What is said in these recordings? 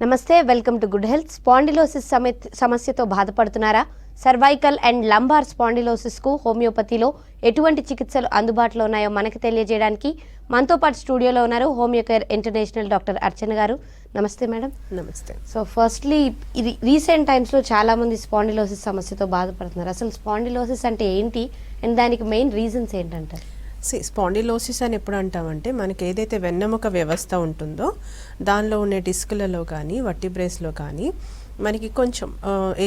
నమస్తే, welcome to good health. Spondylosis సమస్యతో బాధపడుతున్నారా? సర్వైకల్ అండ్ లంబార్ స్పాండిలోసిస్కు హోమియోపతిలో ఎటువంటి చికిత్సలు అందుబాటులో ఉన్నాయో మనకి తెలియజేయడానికి మనతో పాటు స్టూడియోలో ఉన్నారు హోమియోకేర్ ఇంటర్నేషనల్ డాక్టర్ అర్చన గారు. నమస్తే మేడం. నమస్తే. సో ఫస్ట్లీ, ఇది రీసెంట్ టైమ్స్లో చాలామంది స్పాండిలోసిస్ సమస్యతో బాధపడుతున్నారు. అసలు స్పాండిలోసిస్ అంటే ఏంటి అండ్ దానికి మెయిన్ రీజన్స్ ఏంటంటారు? స్పాండిలోసిస్ అని ఎప్పుడు అంటామంటే మనకి ఏదైతే వెన్నెముక వ్యవస్థ ఉంటుందో దానిలో ఉండే డిస్కులలో కానీ వర్టిబ్రేస్లో కానీ మనకి కొంచెం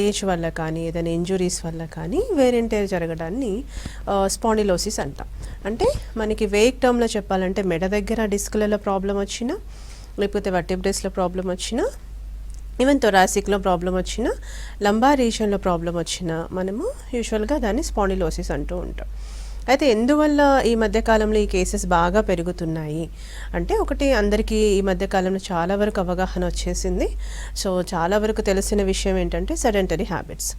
ఏజ్ వల్ల కానీ ఏదైనా ఇంజురీస్ వల్ల కానీ వేరెంటేర్ జరగడాన్ని స్పాండిలోసిస్ అంటాం. అంటే మనకి వేక్ టర్మ్లో చెప్పాలంటే మెడ దగ్గర డిస్కులలో ప్రాబ్లం వచ్చినా, లేకపోతే వర్టిబ్రేస్లో ప్రాబ్లం వచ్చినా, ఈవెన్ థొరాసిక్లో ప్రాబ్లం వచ్చినా, లంబార్ రీజియన్లో ప్రాబ్లం వచ్చినా మనము యూజువల్గా దాన్ని స్పాండిలోసిస్ అంటూ ఉంటాం. అయితే ఎందువల్ల ఈ మధ్యకాలంలో ఈ కేసెస్ బాగా పెరుగుతున్నాయి అంటే, ఒకటి అందరికీ ఈ మధ్యకాలంలో చాలా వరకు అవగాహన వచ్చేసింది. సో చాలా వరకు తెలిసిన విషయం ఏంటంటే సెడెంటరీ హ్యాబిట్స్,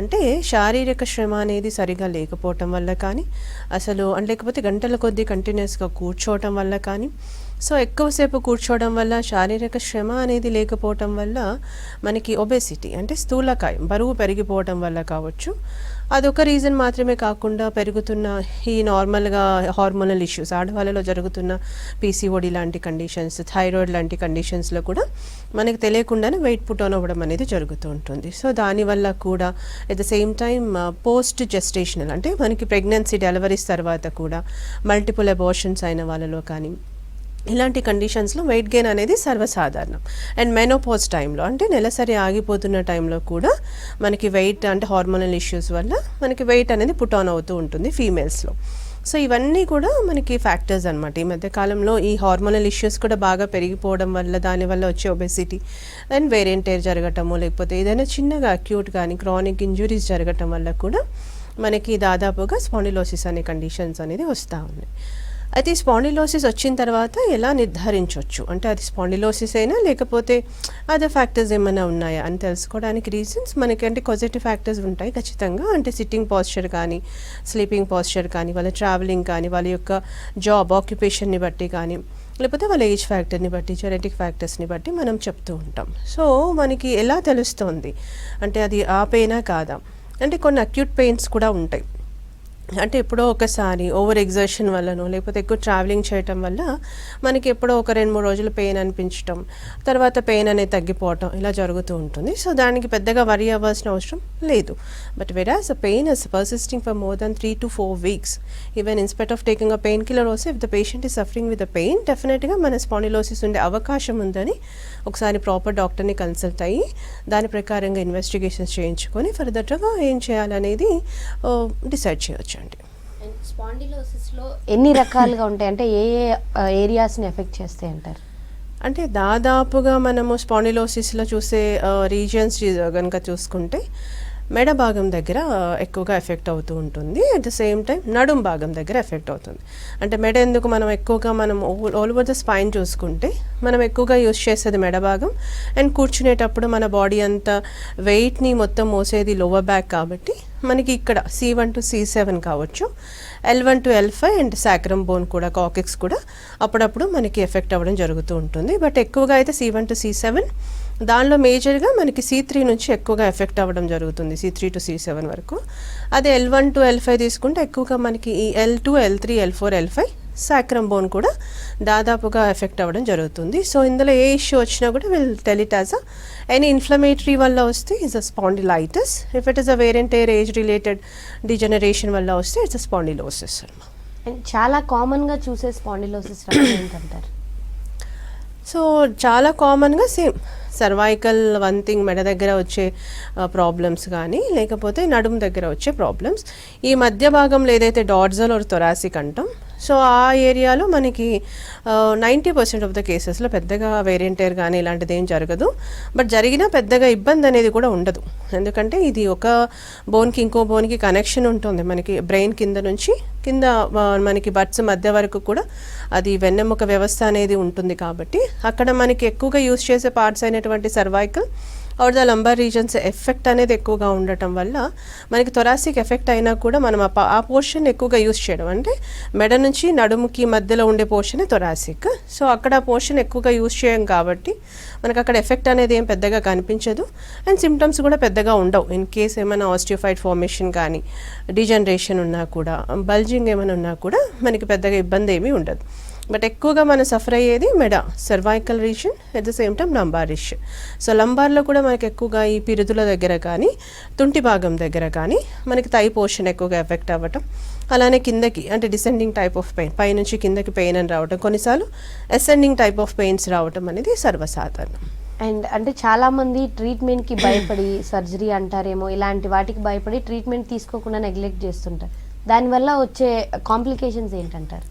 అంటే శారీరక శ్రమ అనేది సరిగా లేకపోవటం వల్ల కానీ, అసలు లేకపోతే గంటల కొద్దీ కంటిన్యూస్గా కూర్చోవటం వల్ల కానీ, సో ఎక్కువసేపు కూర్చోవడం వల్ల శారీరక శ్రమ అనేది లేకపోవటం వల్ల మనకి ఒబేసిటీ అంటే స్థూలకాయం బరువు పెరిగిపోవటం వల్ల కావచ్చు. అదొక రీజన్ మాత్రమే కాకుండా పెరుగుతున్న ఈ నార్మల్గా హార్మోనల్ ఇష్యూస్, ఆడవాళ్ళలో జరుగుతున్న పీసీఓడి లాంటి కండిషన్స్, థైరాయిడ్ లాంటి కండిషన్స్లో కూడా మనకు తెలియకుండానే వెయిట్ పుట్ ఆన్ అవ్వడం అనేది జరుగుతూ ఉంటుంది. సో దానివల్ల కూడా at the same time post gestational అంటే మనకి ప్రెగ్నెన్సీ డెలివరీస్ తర్వాత కూడా మల్టిపుల్ అబార్షన్స్ అయిన వాళ్ళలో కానీ ఇలాంటి కండిషన్స్లో వెయిట్ గెయిన్ అనేది సర్వసాధారణం. అండ్ మెనోపాజ్ టైంలో అంటే నెలసరి ఆగిపోతున్న టైంలో కూడా మనకి వెయిట్ అంటే హార్మోనల్ ఇష్యూస్ వల్ల మనకి వెయిట్ అనేది పుట్ ఆన్ అవుతూ ఉంటుంది ఫీమేల్స్లో. సో ఇవన్నీ కూడా మనకి ఫ్యాక్టర్స్ అనమాట. ఈ మధ్యకాలంలో ఈ హార్మోనల్ ఇష్యూస్ కూడా బాగా పెరిగిపోవడం వల్ల, దానివల్ల వచ్చే ఒబెసిటీ అండ్ వేరియంటేర్ జరగటము, లేకపోతే ఏదైనా చిన్నగా అక్యూట్ కానీ క్రానిక్ ఇంజురీస్ జరగటం వల్ల కూడా మనకి దాదాపుగా స్పాండిలోసిస్ అనే కండిషన్స్ అనేది వస్తూ ఉన్నాయి. అయితే ఈ స్పాండిలోసిస్ వచ్చిన తర్వాత ఎలా నిర్ధారించవచ్చు అంటే అది స్పాండిలోసిస్ అయినా లేకపోతే అదర్ ఫ్యాక్టర్స్ ఏమైనా ఉన్నాయా అని తెలుసుకోవడానికి రీజన్స్ మనకంటే కాజిటివ్ ఫ్యాక్టర్స్ ఉంటాయి ఖచ్చితంగా. అంటే సిట్టింగ్ పాస్చర్ కానీ, స్లీపింగ్ పాస్చర్ కానీ, వాళ్ళ ట్రావెలింగ్ కానీ, వాళ్ళ యొక్క జాబ్ ఆక్యుపేషన్ని బట్టి కానీ, లేకపోతే వాళ్ళ ఏజ్ ఫ్యాక్టర్ని బట్టి, జెనెటిక్ ఫ్యాక్టర్స్ని బట్టి మనం చెప్తూ ఉంటాం. సో మనకి ఎలా తెలుస్తుంది అంటే అది ఆ పెయినా కాదా అంటే కొన్ని అక్యూట్ పెయిన్స్ కూడా ఉంటాయి. అంటే ఎప్పుడో ఒకసారి ఓవర్ ఎగ్జర్షన్ వల్లనో లేకపోతే ఎక్కువ ట్రావెలింగ్ చేయటం వల్ల మనకి ఎప్పుడో ఒక 2-3 రోజులు పెయిన్ అనిపించటం, తర్వాత పెయిన్ అనేది తగ్గిపోవటం ఇలా జరుగుతూ ఉంటుంది. సో దానికి పెద్దగా వరీ అవ్వాల్సిన అవసరం లేదు. But whereas the pain is persisting for more than 3 to 4 weeks, even in spite of taking a pain killer also if the patient is suffering with the pain, డెఫినెట్గా మన స్పాండిలోసిస్ ఉండే అవకాశం ఉందని ఒకసారి ప్రాపర్ డాక్టర్ని కన్సల్ట్ అయ్యి దాని ప్రకారంగా ఇన్వెస్టిగేషన్స్ చేయించుకొని ఫర్దర్గా ఏం చేయాలనేది డిసైడ్ చేయవచ్చు. స్పాండిలోసిస్లో ఎన్ని రకాలుగా ఉంటాయి అంటే ఏ ఏరియాస్ని ఎఫెక్ట్ చేస్తాయి అంటారు? అంటే దాదాపుగా మనము స్పాండిలోసిస్లో చూసే రీజియన్స్ కనుక చూసుకుంటే మెడ భాగం దగ్గర ఎక్కువగా ఎఫెక్ట్ అవుతూ ఉంటుంది. అట్ ద సేమ్ టైం నడుం భాగం దగ్గర ఎఫెక్ట్ అవుతుంది. అంటే మెడ ఎందుకు మనం ఎక్కువగా మనం ఆల్ ఓవర్ ద స్పైన్ చూసుకుంటే మనం ఎక్కువగా యూస్ చేసేది మెడ భాగం. అండ్ కూర్చునేటప్పుడు మన బాడీ అంతా వెయిట్ని మొత్తం మోసేది లోవర్ బ్యాక్ కాబట్టి మనకి ఇక్కడ C1 to C7 కావచ్చు, L1 to L5 and sacrum bone కూడా, కాకెక్స్ కూడా అప్పుడప్పుడు మనకి ఎఫెక్ట్ అవ్వడం జరుగుతూ ఉంటుంది. బట్ ఎక్కువగా అయితే C1 to C7, దానిలో మేజర్గా మనకి C3 నుంచి ఎక్కువగా ఎఫెక్ట్ అవ్వడం జరుగుతుంది, C3 to C7 వరకు. అదే L1 to L5 తీసుకుంటే ఎక్కువగా మనకి ఈ L2, L3, L4, L5 sacrum bone కూడా దాదాపుగా ఎఫెక్ట్ అవ్వడం జరుగుతుంది. సో ఇందులో ఏ ఇష్యూ వచ్చినా కూడా will tell it as any inflammatory వల్ల వస్తే it's a spondylitis, if it is a wear and tear age related degeneration వల్ల వస్తే ఇట్స్ అ స్పాండిలోసిస్. చాలా కామన్గా చూసే స్పాండిలోసిస్ ఏంటంటారు? సో చాలా కామన్గా సేమ్ సర్వైకల్ వన్ థింగ్, మెడ దగ్గర వచ్చే ప్రాబ్లమ్స్ కానీ, లేకపోతే నడుము దగ్గర వచ్చే ప్రాబ్లమ్స్. ఈ మధ్య భాగంలో ఏదైతే డార్జల్ ఆర్ థొరాసిక్ అంటాం, సో ఆ ఏరియాలో మనకి 90% ఆఫ్ ద కేసెస్లో పెద్దగా వేరియంటేర్ కానీ ఇలాంటిది ఏం జరగదు. బట్ జరిగినా పెద్దగా ఇబ్బంది అనేది కూడా ఉండదు. ఎందుకంటే ఇది ఒక బోన్కి ఇంకో బోన్కి కనెక్షన్ ఉంటుంది. మనకి బ్రెయిన్ కింద నుంచి కింద మనకి బట్స్ మధ్య వరకు కూడా అది వెన్నెముక వ్యవస్థ అనేది ఉంటుంది. కాబట్టి అక్కడ మనకి ఎక్కువగా యూస్ చేసే పార్ట్స్ అయినటువంటి cervical or the lumbar regions effect అనేది ఎక్కువగా ఉండటం వల్ల మనకి థొరాసిక్ ఎఫెక్ట్ అయినా కూడా మనం ఆ పోర్షన్ ఎక్కువగా యూస్ చేయడం, అంటే మెడ నుంచి నడుముకి మధ్యలో ఉండే పోర్షన్ థొరాసిక్. సో అక్కడ ఆ పోర్షన్ ఎక్కువగా యూస్ చేయం కాబట్టి మనకు అక్కడ ఎఫెక్ట్ అనేది ఏం పెద్దగా కనిపించదు అండ్ సిమ్టమ్స్ కూడా పెద్దగా ఉండవు. ఇన్ కేస్ ఏమైనా ఆస్టియోఫైడ్ ఫార్మేషన్ కానీ డీజనరేషన్ ఉన్నా కూడా బల్జింగ్ ఏమైనా ఉన్నా కూడా మనకి పెద్దగా ఇబ్బంది ఏమీ ఉండదు. బట్ ఎక్కువగా మనం సఫర్ అయ్యేది మెడ, cervical region, at the same time lumbar region. So లంబార్లో కూడా మనకి ఎక్కువగా ఈ పిరుదుల దగ్గర కానీ తుంటి భాగం దగ్గర కానీ మనకి థై పోర్షన్ ఎక్కువగా ఎఫెక్ట్ అవ్వటం, అలానే కిందకి అంటే డిసెండింగ్ టైప్ ఆఫ్ పెయిన్, పైనుంచి కిందకి పెయిన్ అని రావటం, కొన్నిసార్లు అసెండింగ్ టైప్ ఆఫ్ పెయిన్స్ రావటం అనేది సర్వసాధారణం. అండ్ అంటే చాలామంది ట్రీట్మెంట్కి భయపడి సర్జరీ అంటారేమో ఇలాంటి వాటికి భయపడి ట్రీట్మెంట్ తీసుకోకుండా నెగ్లెక్ట్ చేస్తుంటారు. దానివల్ల వచ్చే కాంప్లికేషన్స్ ఏంటంటారు?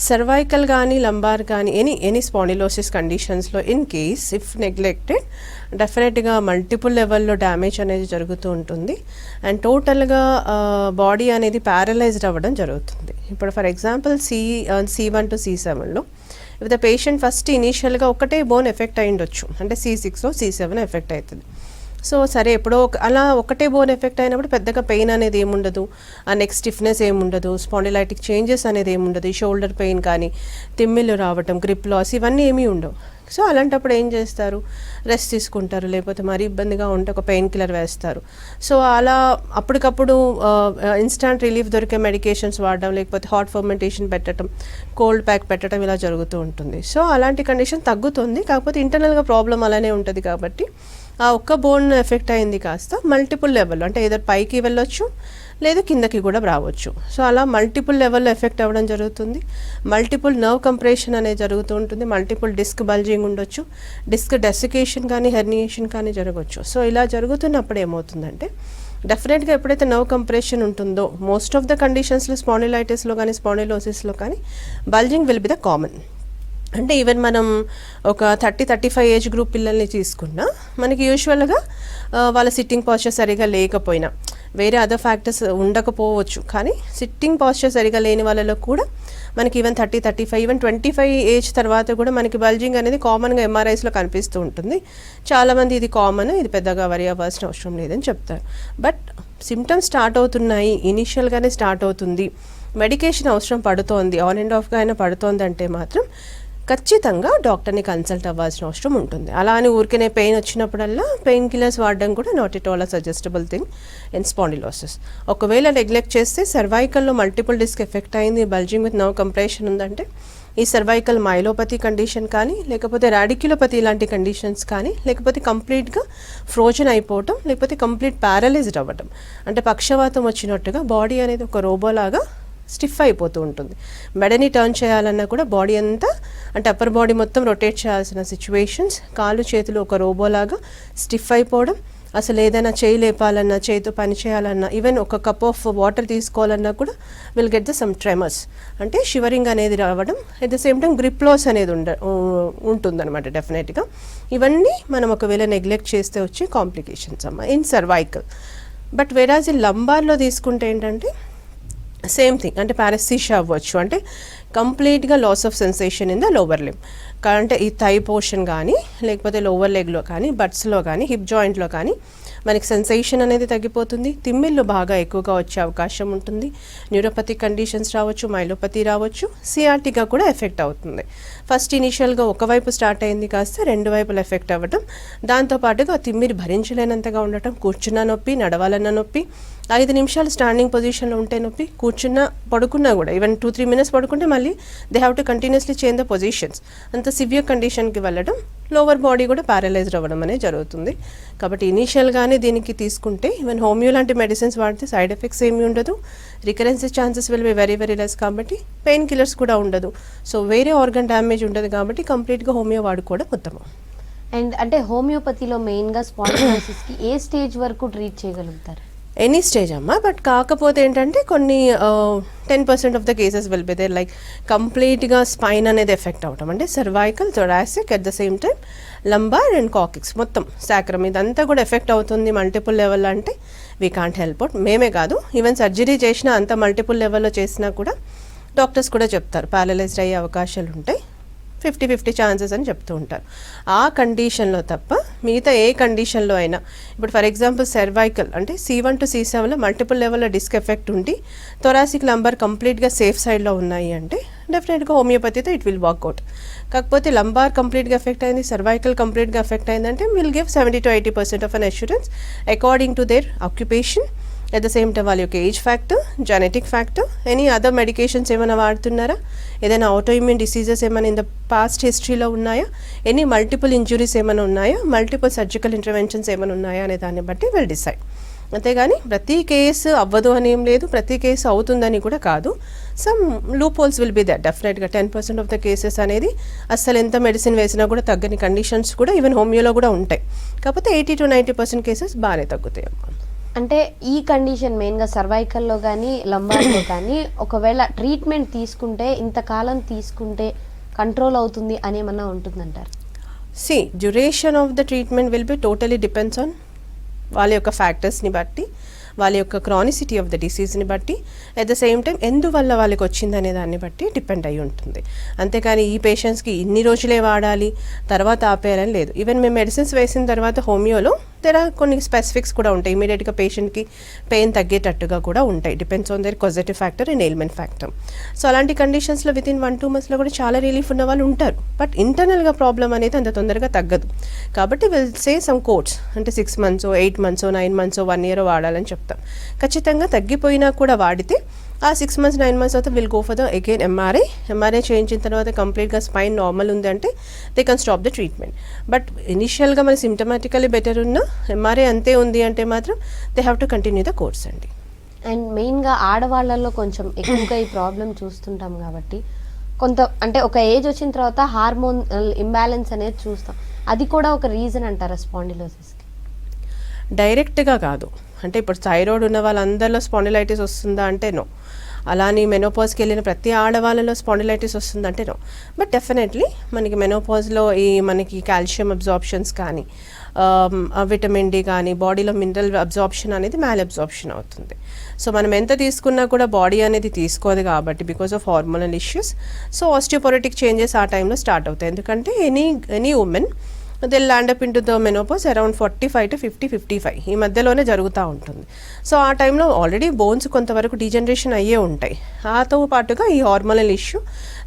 సర్వైకల్ కానీ లంబార్ కానీ ఎనీ స్పాండిలోసిస్ కండిషన్స్లో ఇన్ కేస్ ఇఫ్ నెగ్లెక్టెడ్ డెఫినెట్గా మల్టిపుల్ లెవెల్లో డ్యామేజ్ అనేది జరుగుతూ ఉంటుంది అండ్ టోటల్గా బాడీ అనేది ప్యారలైజ్డ్ అవ్వడం జరుగుతుంది. ఇప్పుడు ఫర్ ఎగ్జాంపుల్ C1 to C7లో ఇఫ్ ద పేషెంట్ ఫస్ట్ ఇనీషియల్గా ఒకటే బోన్ ఎఫెక్ట్ అయి ఉండొచ్చు, అంటే C6లో C7 ఎఫెక్ట్ అవుతుంది. సో సరే ఎప్పుడో అలా ఒకటే బోన్ ఎఫెక్ట్ అయినప్పుడు పెద్దగా పెయిన్ అనేది ఏముండదు, ఆ నెక్ స్టిఫ్నెస్ ఏముండదు, స్పాండిలైటిక్ చేంజెస్ అనేది ఏముండదు, ఈ షోల్డర్ పెయిన్ కానీ తిమ్మిళ్ళు రావటం, గ్రిప్ లాస్ ఇవన్నీ ఏమీ ఉండవు. సో అలాంటప్పుడు ఏం చేస్తారు, రెస్ట్ తీసుకుంటారు, లేకపోతే మరీ ఇబ్బందిగా ఉంటే ఒక పెయిన్ కిల్లర్ వేస్తారు. సో అలా అప్పటికప్పుడు ఇన్స్టాంట్ రిలీఫ్ దొరికే మెడికేషన్స్ వాడడం, లేకపోతే హాట్ ఫర్మెంటేషన్ పెట్టడం, కోల్డ్ ప్యాక్ పెట్టడం ఇలా జరుగుతూ ఉంటుంది. సో అలాంటి కండిషన్ తగ్గుతుంది, కాకపోతే ఇంటర్నల్గా ప్రాబ్లం అలానే ఉంటుంది. కాబట్టి ఆ ఒక్క బోన్ ఎఫెక్ట్ అయింది కాస్త మల్టిపుల్ లెవెల్, అంటే ఏదో పైకి వెళ్ళొచ్చు లేదు కిందకి కూడా రావచ్చు. సో అలా మల్టిపుల్ లెవెల్లో ఎఫెక్ట్ అవ్వడం జరుగుతుంది. మల్టిపుల్ నర్వ్ కంప్రెషన్ అనేది జరుగుతూ ఉంటుంది, మల్టిపుల్ డిస్క్ బల్జింగ్ ఉండొచ్చు, డిస్క్ డెసికేషన్ కానీ హెర్నియేషన్ కానీ జరగవచ్చు. సో ఇలా జరుగుతున్నప్పుడు ఏమవుతుందంటే డెఫినెట్గా ఎప్పుడైతే నర్వ్ కంప్రెషన్ ఉంటుందో మోస్ట్ ఆఫ్ ద కండిషన్స్లో స్పాండిలైటిస్లో కానీ స్పాండిలోసిస్లో కానీ bulging will be the common. అంటే ఈవెన్ మనం ఒక 30-35 ఏజ్ గ్రూప్ పిల్లల్ని తీసుకున్నా మనకి యూజువల్గా వాళ్ళ సిట్టింగ్ పాస్చర్ సరిగా లేకపోయినా, వేరే అదర్ ఫ్యాక్టర్స్ ఉండకపోవచ్చు, కానీ సిట్టింగ్ పాస్చర్ సరిగా లేని వాళ్ళలో కూడా మనకి ఈవెన్ 30-35 ఈవెన్ 25 ఏజ్ తర్వాత కూడా మనకి బల్జింగ్ అనేది కామన్గా MRIస్లో కనిపిస్తూ ఉంటుంది. చాలామంది ఇది కామన్, ఇది పెద్దగా వరి అవ్వాల్సిన అవసరం లేదని చెప్తారు. బట్ సిమ్టమ్స్ స్టార్ట్ అవుతున్నాయి, ఇనీషియల్గానే స్టార్ట్ అవుతుంది, మెడికేషన్ అవసరం పడుతోంది, ఆన్ అండ్ ఆఫ్గా అయినా పడుతోంది అంటే మాత్రం ఖచ్చితంగా డాక్టర్ని కన్సల్ట్ అవ్వాల్సిన అవసరం ఉంటుంది. అలా అని ఊరికనే పెయిన్ వచ్చినప్పుడల్లా పెయిన్ కిల్లర్స్ వాడడం కూడా not at all suggestible thing in spondylosis. ఒకవేళ నెగ్లెక్ట్ చేస్తే సర్వైకల్లో మల్టిపుల్ డిస్క్ ఎఫెక్ట్ అయింది, బల్జింగ్ విత్ నర్వ్ కంప్రెషన్ ఉందంటే ఈ సర్వైకల్ మైలోపతి కండిషన్ కానీ, లేకపోతే రాడిక్యులోపతి ఇలాంటి కండిషన్స్ కానీ, లేకపోతే కంప్లీట్గా ఫ్రోజన్ అయిపోవటం, లేకపోతే కంప్లీట్ ప్యారలైజ్డ్ అవ్వటం, అంటే పక్షవాతం వచ్చినట్టుగా బాడీ అనేది ఒక రోబోలాగా స్టిఫ్ అయిపోతూ ఉంటుంది. మెడని టర్న్ చేయాలన్నా కూడా బాడీ అంతా, అంటే అప్పర్ బాడీ మొత్తం రొటేట్ చేయాల్సిన సిచ్యువేషన్స్, కాళ్ళు చేతులు ఒక రోబోలాగా స్టిఫ్ అయిపోవడం, అసలు ఏదైనా చేయి లేపాలన్నా, చేతితో పని చేయాలన్నా, ఈవెన్ ఒక కప్ ఆఫ్ వాటర్ తీసుకోవాలన్నా కూడా will get the some tremors, అంటే షివరింగ్ అనేది రావడం, at the same time grip loss అనేది ఉంటుందన్నమాట డెఫినెట్గా. ఇవన్నీ మనం ఒకవేళ నెగ్లెక్ట్ చేస్తే వచ్చే కాంప్లికేషన్స్ అమ్మ ఇన్ సర్వైకల్. బట్ వేరాజ్ ఈ లంబార్లో తీసుకుంటే ఏంటంటే సేమ్ థింగ్, అంటే పారెస్థీషియా అవ్వచ్చు, అంటే కంప్లీట్గా loss of sensation in the lower limb, అంటే ఈ థై పోర్షన్ కానీ, లేకపోతే లోవర్ లెగ్లో కానీ, బట్స్లో కానీ, హిప్ జాయింట్లో కానీ మనకి సెన్సేషన్ అనేది తగ్గిపోతుంది, తిమ్మిళ్ళు బాగా ఎక్కువగా వచ్చే అవకాశం ఉంటుంది, న్యూరోపతిక్ కండిషన్స్ రావచ్చు, మైలోపతి రావచ్చు, సియాటిగా కూడా ఎఫెక్ట్ అవుతుంది. ఫస్ట్ ఇనిషియల్గా ఒకవైపు స్టార్ట్ అయింది కాస్త రెండు వైపులు ఎఫెక్ట్ అవ్వటం, దాంతోపాటుగా తిమ్మిరి భరించలేనంతగా ఉండటం, కూర్చున్నా నొప్పి, నడవాలన్న నొప్పి, 5 నిమిషాలు స్టాండింగ్ పొజిషన్లో ఉంటే నొప్పి, కూర్చున్నా పడుకున్నా కూడా ఈవెన్ 2-3 minutes పడుకుంటే మళ్ళీ they have to continuously change the positions, అంత సివియర్ కండిషన్కి వెళ్ళడం, లోవర్ బాడీ కూడా ప్యారలైజ్డ్ అవ్వడం అనేది జరుగుతుంది. కాబట్టి ఇనీషియల్గానే దీనికి తీసుకుంటే ఈవెన్ హోమియో లాంటి మెడిసిన్స్ వాడితే సైడ్ ఎఫెక్ట్స్ ఏమీ ఉండదు, recurrence chances will be very very less, కాబట్టి పెయిన్ కిల్లర్స్ కూడా ఉండదు, సో వేరే ఆర్గన్ డ్యామేజ్ ఉండదు, కాబట్టి కంప్లీట్గా హోమియో వాడుకోవడం ఉత్తమం. అండ్ అంటే హోమియోపతిలో మెయిన్గా స్పాండిలోసిస్కి ఏ స్టేజ్ వరకు ట్రీట్ చేయగలుగుతారు? ఎనీ స్టేజ్ అమ్మా, బట్ కాకపోతే ఏంటంటే కొన్ని 10% of the cases will be there, like కంప్లీట్గా స్పైన్ అనేది ఎఫెక్ట్ అవటం, అంటే cervical, thoracic, at the same time lumbar and coccyx, మొత్తం సాక్రమ్ ఇదంతా కూడా ఎఫెక్ట్ అవుతుంది మల్టిపుల్ లెవెల్, అంటే వీ కాంట్ హెల్ప్ అవుట్. మేమే కాదు, ఈవెన్ సర్జరీ చేసినా అంత మల్టిపుల్ లెవెల్లో చేసినా కూడా డాక్టర్స్ కూడా చెప్తారు ప్యారలైజ్డ్ అయ్యే అవకాశాలు ఉంటాయి, 50-50 ఛాన్సెస్ అని చెప్తూ ఉంటారు. ఆ కండిషన్లో తప్ప మిగతా ఏ కండిషన్లో అయినా, ఇప్పుడు ఫర్ ఎగ్జాంపుల్ సర్వైకల్ అంటే C1 to C7లో మల్టిపుల్ లెవెల్లో డిస్క్ ఎఫెక్ట్ ఉండి థొరాసిక్ లంబార్ కంప్లీట్గా సేఫ్ సైడ్లో ఉన్నాయి అంటే డెఫినెట్గా హోమియోపతితో ఇట్ విల్ వర్క్అవుట్. కాకపోతే లంబార్ కంప్లీట్గా ఎఫెక్ట్ అయింది, సర్వైకల్ కంప్లీట్గా ఎఫెక్ట్ అయిందంటే will give 70 to 80% of an assurance according to their occupation. At the same time వాళ్ళ యొక్క age factor, genetic factor, any other medications ఏమైనా వాడుతున్నారా, ఏదైనా ఆటోఇమ్యూన్ డిసీజెస్ ఏమైనా ఇన్ ద పాస్ట్ హిస్టరీలో ఉన్నాయా, ఎనీ మల్టిపుల్ ఇంజురీస్ ఏమైనా ఉన్నాయా, మల్టిపుల్ సర్జికల్ ఇంటర్వెన్షన్స్ ఏమైనా ఉన్నాయా అనే దాన్ని బట్టి విల్ డిసైడ్. అంతేగాని ప్రతి కేసు అవ్వదు అని ఏం లేదు, ప్రతి కేసు అవుతుందని కూడా కాదు. Some loop holes will be that. డెఫినెట్గా 10% ఆఫ్ ద కేసెస్ అనేది అస్సలు ఎంత మెడిసిన్ వేసినా కూడా తగ్గని కండిషన్స్ కూడా ఈవెన్ హోమియోలో కూడా ఉంటాయి. కాకపోతే 80 to 90% కేసెస్ బాగానే తగ్గుతాయి అమ్మా. అంటే ఈ కండిషన్ మెయిన్గా సర్వైకల్లో కానీ లంబార్లో కానీ ఒకవేళ ట్రీట్మెంట్ తీసుకుంటే ఇంతకాలం తీసుకుంటే కంట్రోల్ అవుతుంది అని ఏమన్నా ఉంటుందంటారు? Duration of the treatment will be totally depends on వాళ్ళ యొక్క ఫ్యాక్టర్స్ని బట్టి, వాళ్ళ యొక్క క్రానిసిటీ ఆఫ్ ద డిసీజ్ని బట్టి, అట్ ద సేమ్ టైం ఎందువల్ల వాళ్ళకి వచ్చిందనే దాన్ని బట్టి డిపెండ్ అయి ఉంటుంది. అంతేకాని ఈ పేషెంట్స్కి ఇన్ని రోజులే వాడాలి తర్వాత ఆపేయాలని లేదు. ఈవెన్ మేము మెడిసిన్స్ వేసిన తర్వాత హోమియోలో కొన్ని స్పెసిఫిక్స్ కూడా ఉంటాయి, ఇమీడియట్గా పేషెంట్కి పెయిన్ తగ్గేటట్టుగా కూడా ఉంటాయి. Depends on their causative factor and ailment factor. So అలాంటి కండిషన్స్లో వితిన్ 1-2 monthsలో కూడా చాలా రిలీఫ్ ఉన్న వాళ్ళు ఉంటారు. బట్ ఇంటర్నల్గా ప్రాబ్లం అనేది అంత తొందరగా తగ్గదు. కాబట్టి విల్ సే సమ్ కోర్స్ అంటే 6 months, 8 months, 9 months, 1 year వాడాలని చెప్తాం. ఖచ్చితంగా తగ్గిపోయినా కూడా వాడితే ఆ 6 months, 9 months తర్వాత will go for the again MRI చేయించిన తర్వాత కంప్లీట్గా స్పైన్ నార్మల్ ఉంది అంటే they can stop the treatment. But ఇనిషియల్గా మన సిమ్టమాటికలీ బెటర్ ఉన్న ఎంఆర్ఐ అంతే ఉంది అంటే మాత్రం they have to continue the course అండి. అండ్ మెయిన్గా ఆడవాళ్ళల్లో కొంచెం ఎక్కువగా ఈ ప్రాబ్లం చూస్తుంటాం కాబట్టి అంటే ఒక ఏజ్ వచ్చిన తర్వాత హార్మోన్ ఇంబ్యాలెన్స్ అనేది చూస్తాం. అది కూడా ఒక రీజన్ అంటారా స్పాండిలోసిస్కి? డైరెక్ట్గా కాదు. అంటే ఇప్పుడు థైరాయిడ్ ఉన్న వాళ్ళందరిలో స్పాండిలైటిస్ వస్తుందా అంటే నో. అలానే మెనోపాజ్కి వెళ్ళిన ప్రతి ఆడవాళ్ళలో స్పాండిలైటిస్ వస్తుందంటే నో. బట్ డెఫినెట్లీ మనకి మెనోపాజ్లో మనకి కాల్షియం అబ్జార్ప్షన్స్ కానీ విటమిన్ డి కానీ బాడీలో మినరల్ అబ్జార్ప్షన్ అనేది మ్యాల్ అబ్జార్ప్షన్ అవుతుంది. సో మనం ఎంత తీసుకున్నా కూడా బాడీ అనేది తీసుకోదు కాబట్టి because of hormonal issues. So osteoporotic changes ఆ టైంలో స్టార్ట్ అవుతాయి. ఎందుకంటే any women they land up in to the menopause around 45 to 50, 55 ఈ మధ్యలోనే జరుగుతూ ఉంటుంది. సో ఆ టైంలో ఆల్రెడీ బోన్స్ కొంతవరకు డీజనరేషన్ అయ్యే ఉంటాయి. ఆతో పాటుగా ఈ హార్మోనల్ ఇష్యూ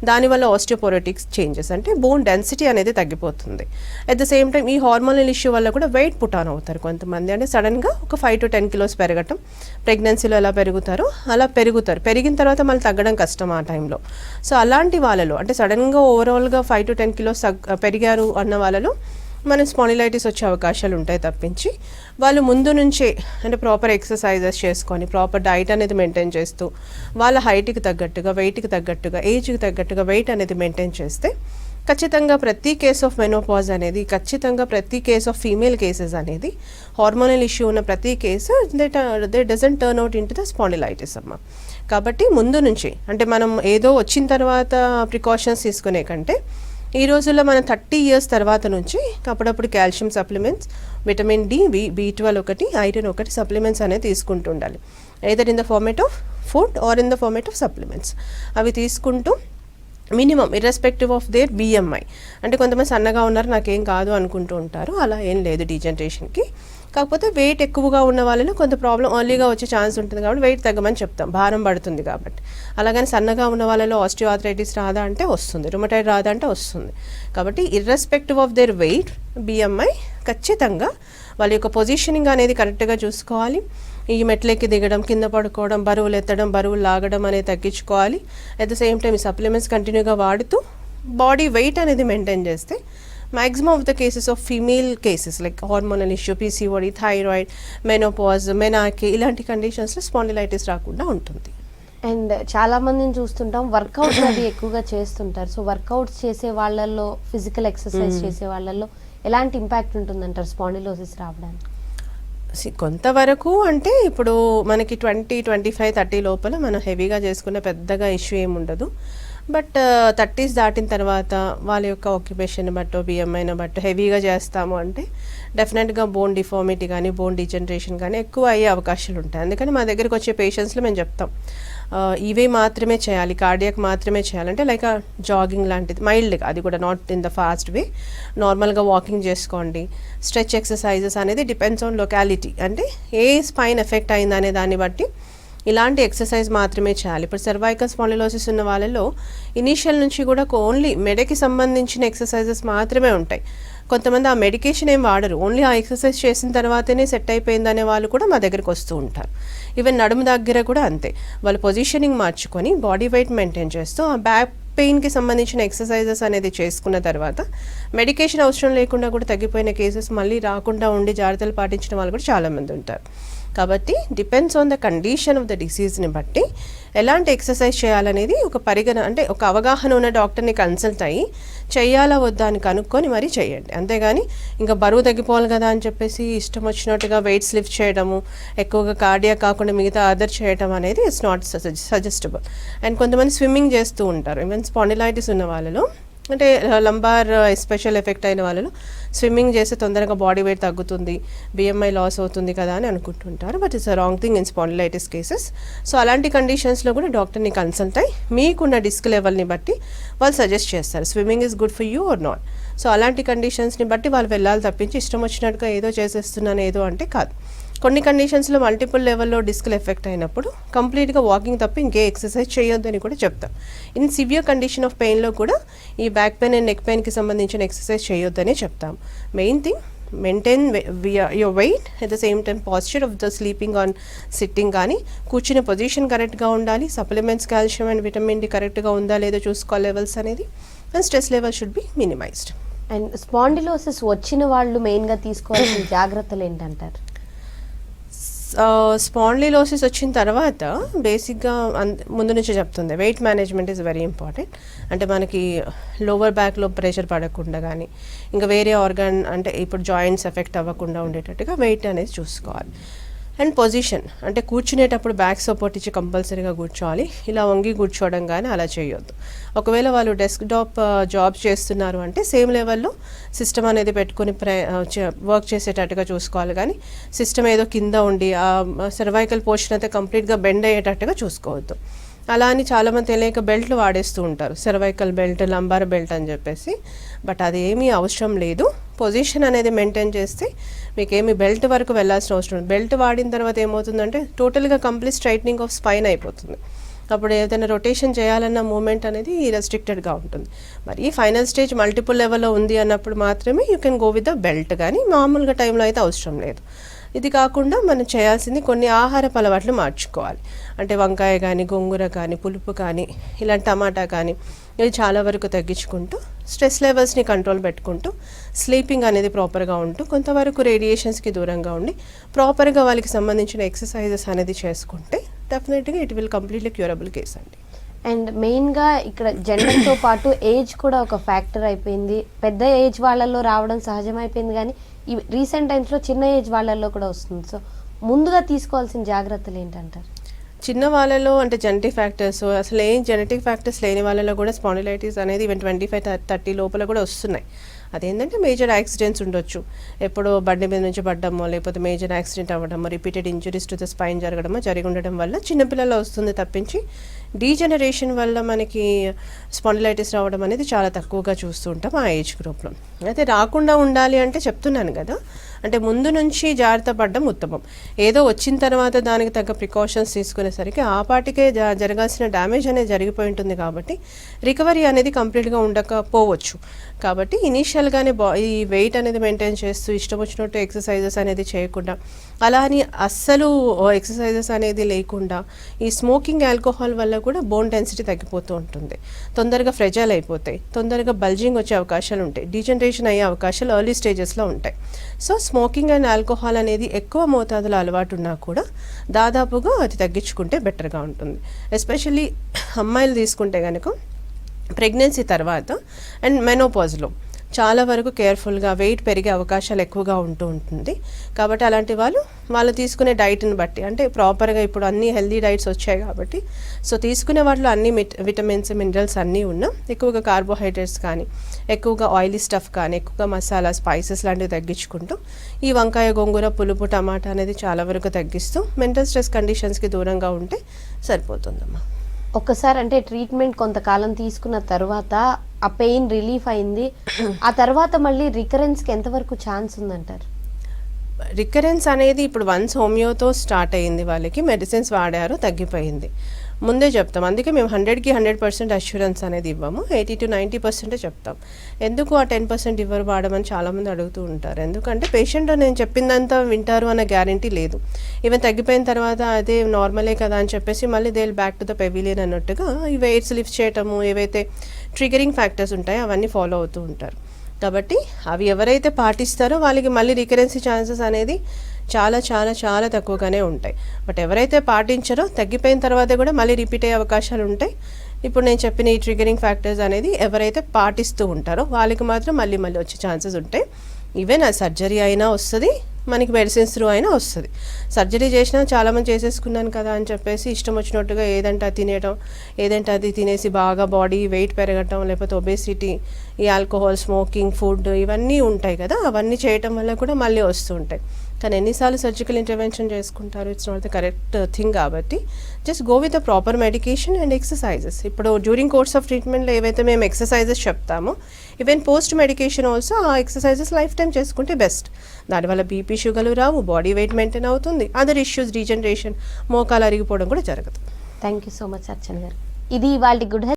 దానివల్ల ఆస్టియోపొరోటిక్స్ చేంజెస్ అంటే బోన్ డెన్సిటీ అనేది తగ్గిపోతుంది. అట్ ద సేమ్ టైం ఈ హార్మోనల్ ఇష్యూ వల్ల కూడా వెయిట్ పుట్ ఆన్ అవుతారు కొంతమంది. అంటే సడన్గా ఒక 5 to 10 kilos పెరగటం, ప్రెగ్నెన్సీలో ఎలా పెరుగుతారో అలా పెరిగిన తర్వాత మళ్ళీ తగ్గడం కష్టం ఆ టైంలో. సో అలాంటి వాళ్ళలో అంటే సడన్గా ఓవరాల్గా 5 to 10 kilos పెరిగారు అన్న వాళ్ళలో మనం స్పాండిలైటిస్ వచ్చే అవకాశాలు ఉంటాయి తప్పించి వాళ్ళు ముందు నుంచే అంటే ప్రాపర్ ఎక్సర్సైజెస్ చేసుకొని ప్రాపర్ డైట్ అనేది మెయింటైన్ చేస్తూ వాళ్ళ హైట్కి తగ్గట్టుగా వెయిట్కి తగ్గట్టుగా ఏజ్కి తగ్గట్టుగా వెయిట్ అనేది మెయింటైన్ చేస్తే ఖచ్చితంగా ప్రతి కేస్ ఆఫ్ మెనోపాజ్ అనేది ఖచ్చితంగా ప్రతి కేస్ ఆఫ్ ఫీమేల్ కేసెస్ అనేది హార్మోనల్ ఇష్యూ ఉన్న ప్రతి case they doesn't turn out into the spondylitis అమ్మ. కాబట్టి ముందు నుంచి అంటే మనం ఏదో వచ్చిన తర్వాత ప్రికాషన్స్ తీసుకునే కంటే ఈ రోజుల్లో మనం 30 years తర్వాత నుంచి అప్పుడప్పుడు calcium supplements, vitamin D, B12 ఒకటి, ఐరన్ ఒకటి సప్లిమెంట్స్ అనేది తీసుకుంటూ ఉండాలి. either in the format of food or in the format of supplements. అవి తీసుకుంటూ minimum irrespective of there BMI అంటే కొంతమంది సన్నగా ఉన్నారు నాకేం కాదు అనుకుంటూ ఉంటారు. అలా ఏం లేదు డీజనరేషన్కి. కాకపోతే వెయిట్ ఎక్కువగా ఉన్న వాళ్ళలో కొంత ప్రాబ్లం ఎర్లీగా వచ్చే ఛాన్స్ ఉంటుంది కాబట్టి వెయిట్ తగ్గమని చెప్తాం, భారం పడుతుంది కాబట్టి. అలాగని సన్నగా ఉన్న వాళ్ళలో ఆస్టియోఆర్థరైటిస్ రాదా అంటే వస్తుంది, రుమటైడ్ రాదా అంటే వస్తుంది. కాబట్టి irrespective of their weight, BMI ఖచ్చితంగా వాళ్ళ యొక్క పొజిషనింగ్ అనేది కరెక్ట్గా చూసుకోవాలి. ఈ మెట్లెక్కి దిగడం, కింద పడుకోవడం, బరువులు ఎత్తడం, బరువులు లాగడం అనేది తగ్గించుకోవాలి. అట్ ద సేమ్ టైం ఈ సప్లిమెంట్స్ కంటిన్యూగా వాడుతూ బాడీ వెయిట్ అనేది మెయింటైన్ చేస్తే maximum of the cases of female cases like hormonal issue, PCOD, thyroid, menopause, menarche ఇలాంటి కండిషన్స్లో స్పాండిలైటిస్ రాకుండా ఉంటుంది. అండ్ చాలా మందిని చూస్తుంటాం వర్కౌట్స్ అది ఎక్కువగా చేస్తుంటారు. సో వర్కౌట్స్ చేసే వాళ్ళల్లో, ఫిజికల్ ఎక్సర్సైజ్ చేసే వాళ్ళల్లో ఎలాంటి ఇంపాక్ట్ ఉంటుందంటారు స్పాండిలోసిస్ రావడానికి? కొంతవరకు అంటే ఇప్పుడు మనకి 20, 25, 30 లోపల మనం హెవీగా చేసుకునే పెద్దగా ఇష్యూ ఏమి ఉండదు. బట్ 30s దాటిన తర్వాత వాళ్ళ యొక్క ఆక్యుపేషన్ బట్టో బిఎంఐని బట్టో హెవీగా చేస్తాము అంటే డెఫినెట్గా బోన్ డిఫార్మిటీ కానీ బోన్ డిజనరేషన్ కానీ ఎక్కువ అయ్యే అవకాశాలు ఉంటాయి. అందుకని మా దగ్గరికి వచ్చే పేషెంట్స్లో మేము చెప్తాం ఇవే మాత్రమే చేయాలి, కార్డియాక్ మాత్రమే చేయాలంటే లైక్ జాగింగ్ లాంటిది మైల్డ్గా, అది కూడా నాట్ ఇన్ ద ఫాస్ట్ వే, నార్మల్గా వాకింగ్ చేసుకోండి. స్ట్రెచ్ ఎక్సర్సైజెస్ అనేది డిపెండ్స్ ఆన్ లొకాలిటీ, అంటే ఏ స్పైన్ ఎఫెక్ట్ అయిందనే దాన్ని బట్టి ఇలాంటి ఎక్సర్సైజ్ మాత్రమే చేయాలి. ఇప్పుడు సర్వైకల్ స్పాండిలోసిస్ ఉన్న వాళ్ళలో ఇనీషియల్ నుంచి కూడా ఓన్లీ మెడకి సంబంధించిన ఎక్సర్సైజెస్ మాత్రమే ఉంటాయి. కొంతమంది ఆ మెడికేషన్ ఏం వాడరు, ఓన్లీ ఆ ఎక్సర్సైజ్ చేసిన తర్వాతనే సెట్ అయిపోయిందనే వాళ్ళు కూడా మా దగ్గరికి వస్తూ ఉంటారు. ఈవెన్ నడుము దగ్గర కూడా అంతే, వాళ్ళు పొజిషనింగ్ మార్చుకొని బాడీ వెయిట్ మెయింటైన్ చేస్తూ ఆ బ్యాక్ పెయిన్కి సంబంధించిన ఎక్సర్సైజెస్ అనేది చేసుకున్న తర్వాత మెడికేషన్ అవసరం లేకుండా కూడా తగ్గిపోయిన కేసెస్ మళ్ళీ రాకుండా ఉండి జాగ్రత్తలు పాటించిన వాళ్ళు కూడా చాలామంది ఉంటారు. కాబట్టి depends on the condition of the డిసీజ్ని బట్టి ఎలాంటి ఎక్సర్సైజ్ చేయాలనేది ఒక అంటే ఒక అవగాహన ఉన్న డాక్టర్ని కన్సల్ట్ అయ్యి చేయాలా వద్దా అని కనుక్కొని మరీ చేయండి. అంతేగాని ఇంకా బరువు తగ్గిపోవాలి కదా అని చెప్పేసి ఇష్టం వచ్చినట్టుగా వెయిట్స్ లిఫ్ట్ చేయడము, ఎక్కువగా కార్డియా కాకుండా మిగతా అదర్ చేయడం అనేది ఇట్స్ నాట్ సజెస్టబుల్. అండ్ కొంతమంది స్విమ్మింగ్ చేస్తూ ఉంటారు, ఈవెన్ స్పాండిలైటిస్ ఉన్న వాళ్ళలో, అంటే లంబార్ ఎస్పెషల్ ఎఫెక్ట్ అయిన వాళ్ళలో స్విమ్మింగ్ చేస్తే తొందరగా బాడీ వెయిట్ తగ్గుతుంది, బిఎంఐ లాస్ అవుతుంది కదా అని అనుకుంటుంటారు. But it's a wrong thing in spondylitis cases. So అలాంటి కండిషన్స్లో కూడా డాక్టర్ని కన్సల్ట్ అయ్యి మీకున్న డిస్క్ లెవెల్ని బట్టి వాళ్ళు సజెస్ట్ చేస్తారు swimming is good for you or not. So అలాంటి కండిషన్స్ని బట్టి వాళ్ళు వెళ్ళాలి తప్పించి ఇష్టం వచ్చినట్టుగా ఏదో చేసేస్తున్నాను ఏదో అంటే కాదు. కొన్ని కండిషన్స్లో మల్టిపుల్ లెవెల్లో డిస్క్లు ఎఫెక్ట్ అయినప్పుడు కంప్లీట్గా వాకింగ్ తప్ప ఇంకే ఎక్సర్సైజ్ చేయొద్దని కూడా చెప్తాం. ఇన్ సివియర్ కండిషన్ ఆఫ్ పెయిన్లో కూడా ఈ బ్యాక్ పెయిన్ అండ్ నెక్ పెయిన్కి సంబంధించిన ఎక్సర్సైజ్ చేయొద్దని చెప్తాం. Main thing maintain your weight at the same time posture of the sleeping on sitting కానీ కూర్చునే పొజిషన్ కరెక్ట్గా ఉండాలి, supplements calcium and vitamin D కరెక్ట్గా ఉందా లేదో చూసుకోవాలి లెవెల్స్ అనేది, and stress level should be minimized. And spondylosis వచ్చిన వాళ్ళు మెయిన్గా తీసుకోవాల్సిన జాగ్రత్తలు ఏంటంటారు? స్పాండిలోసిస్ వచ్చిన తర్వాత బేసిక్గా ముందు నుంచి చెప్తుంది weight management is very important. అంటే మనకి లోవర్ బ్యాక్లో ప్రెషర్ పడకుండా కానీ ఇంకా వేరే ఆర్గాన్ అంటే ఇప్పుడు జాయింట్స్ ఎఫెక్ట్ అవ్వకుండా ఉండేటట్టుగా వెయిట్ అనేది చూసుకోవాలి. అండ్ పొజిషన్ అంటే కూర్చునేటప్పుడు బ్యాక్ సపోర్ట్ ఇచ్చి కంపల్సరీగా కూర్చోవాలి, ఇలా వంగి కూర్చోవడం కానీ అలా చేయొద్దు. ఒకవేళ వాళ్ళు డెస్క్టాప్ జాబ్ చేస్తున్నారు అంటే సేమ్ లెవెల్లో సిస్టమ్ అనేది పెట్టుకొని వర్క్ చేసేటట్టుగా చూసుకోవాలి, కానీ సిస్టమ్ ఏదో కింద ఉండి ఆ సర్వైకల్ పోర్షన్ అయితే కంప్లీట్గా బెండ్ అయ్యేటట్టుగా చూసుకోవద్దు. అలా అని చాలామంది తెలియక బెల్ట్లు వాడేస్తూ ఉంటారు, సర్వైకల్ బెల్ట్, లంబార్ బెల్ట్ అని చెప్పేసి. బట్ అది ఏమీ అవసరం లేదు. పొజిషన్ అనేది మెయింటైన్ చేస్తే మీకేమీ బెల్ట్ వరకు వెళ్ళాల్సిన అవసరం లేదు. బెల్ట్ వాడిన తర్వాత ఏమవుతుందంటే టోటల్గా కంప్లీట్ స్ట్రైట్నింగ్ ఆఫ్ స్పైన్ అయిపోతుంది. అప్పుడు ఏదైనా రొటేషన్ చేయాలన్న మూమెంట్ అనేది రెస్ట్రిక్టెడ్గా ఉంటుంది. మరి ఫైనల్ స్టేజ్ మల్టిపుల్ లెవెల్లో ఉంది అన్నప్పుడు మాత్రమే you can go with the belt, కానీ మామూలుగా టైంలో అయితే అవసరం లేదు. ఇది కాకుండా మనం చేయాల్సింది కొన్ని ఆహారపు అలవాట్లు మార్చుకోవాలి. అంటే వంకాయ కానీ, గోంగూర కానీ, పులుపు కానీ, ఇలాంటి టమాటా కానీ ఇవి చాలా వరకు తగ్గించుకుంటూ స్ట్రెస్ లెవెల్స్ని కంట్రోల్ పెట్టుకుంటూ స్లీపింగ్ అనేది ప్రాపర్గా ఉంటూ కొంతవరకు రేడియేషన్స్కి దూరంగా ఉండి ప్రాపర్గా వాళ్ళకి సంబంధించిన ఎక్సర్సైజెస్ అనేది చేసుకుంటే డెఫినెట్గా it will completely curable case అండి. అండ్ మెయిన్గా ఇక్కడ జెండర్తో పాటు ఏజ్ కూడా ఒక ఫ్యాక్టర్ అయిపోయింది. పెద్ద ఏజ్ వాళ్ళల్లో రావడం సహజమైపోయింది, కానీ ఈ రీసెంట్ టైమ్స్లో చిన్న ఏజ్ వాళ్ళల్లో కూడా వస్తుంది. సో ముందుగా తీసుకోవాల్సిన జాగ్రత్తలు ఏంటంటారు? చిన్న వాళ్ళలో అంటే జెనెటిక్ ఫ్యాక్టర్స్, అసలు ఏం జెనెటిక్ ఫ్యాక్టర్స్ లేని వాళ్ళలో కూడా స్పాండిలైటిస్ అనేది ఈవెన్ 25-30 లోపల కూడా వస్తున్నాయి. అదేంటంటే మేజర్ యాక్సిడెంట్స్ ఉండొచ్చు, ఎప్పుడో బండి మీద నుంచి పడ్డమో లేకపోతే మేజర్ యాక్సిడెంట్ అవ్వడమో repeated injuries to the spine జరగడమో జరిగి ఉండడం వల్ల చిన్నపిల్లల్లో వస్తుంది తప్పించి డీజనరేషన్ వల్ల మనకి స్పాండిలైటిస్ రావడం అనేది చాలా తక్కువగా చూస్తూ ఉంటాం ఆ ఏజ్ గ్రూప్లో. అయితే రాకుండా ఉండాలి అంటే చెప్తున్నాను కదా, అంటే ముందు నుంచి జాగ్రత్త పడడం ఉత్తమం. ఏదో వచ్చిన తర్వాత దానికి తగ్గ ప్రికాషన్స్ తీసుకునేసరికి ఆ పాటికే జరగాల్సిన డ్యామేజ్ అనేది జరిగిపోయి ఉంటుంది. కాబట్టి రికవరీ అనేది కంప్లీట్గా ఉండకపోవచ్చు. కాబట్టి ఇనీషియల్గానే ఈ వెయిట్ అనేది మెయింటైన్ చేస్తూ ఇష్టం వచ్చినట్టు ఎక్సర్సైజెస్ అనేది చేయకుండా, అలా అని అస్సలు ఎక్సర్సైజెస్ అనేది లేకుండా ఈ స్మోకింగ్, ఆల్కహాల్ వల్ల కూడా బోన్ డెన్సిటీ తగ్గిపోతూ ఉంటుంది, తొందరగా ఫ్రెజైల్ అయిపోతాయి, తొందరగా బల్జింగ్ వచ్చే అవకాశాలు ఉంటాయి, డీజనరేషన్ అయ్యే అవకాశాలు ఎర్లీ స్టేజెస్లో ఉంటాయి. సో స్మోకింగ్ అండ్ ఆల్కహాల్ అనేది ఎక్కువ మోతాదులో అలవాటు ఉన్నా కూడా దాదాపుగా అది తగ్గించుకుంటే బెటర్గా ఉంటుంది. ఎస్పెషల్లీ అమ్మాయిలు తీసుకుంటే కనుక ప్రెగ్నెన్సీ తర్వాత అండ్ మెనోపాజ్లో చాలా వరకు కేర్ఫుల్గా వెయిట్ పెరిగే అవకాశాలు ఎక్కువగా ఉంటుంది. కాబట్టి అలాంటి వాళ్ళు తీసుకునే డైట్ని బట్టి, అంటే ప్రాపర్గా ఇప్పుడు అన్ని హెల్దీ డైట్స్ వచ్చాయి కాబట్టి సో తీసుకునే వాటిలో అన్ని విటమిన్స్ మినరల్స్ అన్నీ ఉన్నా, ఎక్కువగా కార్బోహైడ్రేట్స్ కానీ, ఎక్కువగా ఆయిలీ స్టఫ్ కానీ, ఎక్కువగా మసాలా స్పైసెస్ లాంటివి తగ్గించుకుంటూ ఈ వంకాయ, గోంగూర, పులుపు, టమాటా అనేది చాలా వరకు తగ్గిస్తూ మెంటల్ స్ట్రెస్ కండిషన్స్కి దూరంగా ఉంటే సరిపోతుందమ్మా. ఒక్కసారి అంటే ట్రీట్మెంట్ కొంతకాలం తీసుకున్న తర్వాత ఆ పెయిన్ రిలీఫ్ అయింది, ఆ తర్వాత మళ్ళీ రికరెన్స్కి ఎంతవరకు ఛాన్స్ ఉందంటారు? రికరెన్స్ అనేది ఇప్పుడు వన్స్ హోమియోతో స్టార్ట్ అయ్యింది, వాళ్ళకి మెడిసిన్స్ వాడారు, తగ్గిపోయింది, ముందే చెప్తాం. అందుకే మేము 100కి 100% అష్యూరెన్స్ అనేది ఇవ్వము, 80 to 90% చెప్తాం. ఎందుకు ఆ 10% ఇవ్వరు వాడమని చాలామంది అడుగుతూ ఉంటారు. ఎందుకంటే పేషెంట్ నేను చెప్పిందంతా వింటారు అన్న గ్యారంటీ లేదు. ఈవెన్ తగ్గిపోయిన తర్వాత అదే నార్మలే కదా అని చెప్పేసి మళ్ళీ they back to the pavilion అన్నట్టుగా ఈ వెయిట్స్ లిఫ్ట్ చేయటము, ఏవైతే ట్రిగరింగ్ ఫ్యాక్టర్స్ ఉంటాయో అవన్నీ ఫాలో అవుతూ ఉంటారు. కాబట్టి అవి ఎవరైతే పాటిస్తారో వాళ్ళకి మళ్ళీ రికరెన్సీ ఛాన్సెస్ అనేది చాలా చాలా చాలా తక్కువగానే ఉంటాయి. బట్ ఎవరైతే పాటించారో తగ్గిపోయిన తర్వాత కూడా మళ్ళీ రిపీట్ అయ్యే అవకాశాలు ఉంటాయి. ఇప్పుడు నేను చెప్పిన ఈ ట్రిగరింగ్ ఫ్యాక్టర్స్ అనేది ఎవరైతే పాటిస్తూ ఉంటారో వాళ్ళకి మాత్రం మళ్ళీ వచ్చే ఛాన్సెస్ ఉంటాయి. ఈవెన్ ఆ సర్జరీ అయినా వస్తుంది, మనకి మెడిసిన్స్ త్రూ అయినా వస్తుంది. సర్జరీ చేసినా చాలామంది చేసేసుకున్నాను కదా అని చెప్పేసి ఇష్టం వచ్చినట్టుగా ఏదంటే అది తినేయడం, ఏదంటే అది తినేసి బాగా బాడీ వెయిట్ పెరగటం, లేకపోతే ఒబేసిటీ, ఈ ఆల్కహాల్, స్మోకింగ్, ఫుడ్ ఇవన్నీ ఉంటాయి కదా, అవన్నీ చేయటం వల్ల కూడా మళ్ళీ వస్తూ ఉంటాయి. కానీ ఎన్నిసార్లు సర్జికల్ ఇంటర్వెన్షన్ చేసుకుంటారు, it's not the correct thing. కాబట్టి just go with the proper medication and exercises. ఇప్పుడు డ్యూరింగ్ కోర్స్ ఆఫ్ ట్రీట్మెంట్లో ఏవైతే మేము ఎక్సర్సైజెస్ చెప్తామో, ఈవెన్ పోస్ట్ మెడికేషన్ ఆల్సో ఆ ఎక్సర్సైజెస్ లైఫ్ టైం చేసుకుంటే బెస్ట్. దానివల్ల బీపీ, షుగర్లు రావు, బాడీ వెయిట్ మెయింటైన్ అవుతుంది, అదర్ ఇష్యూస్, రీజనరేషన్, మోకాలు అరిగిపోవడం కూడా జరగదు. Thank you so much Archana garu. ఇది ఇవాళ గుడ్ హెల్త్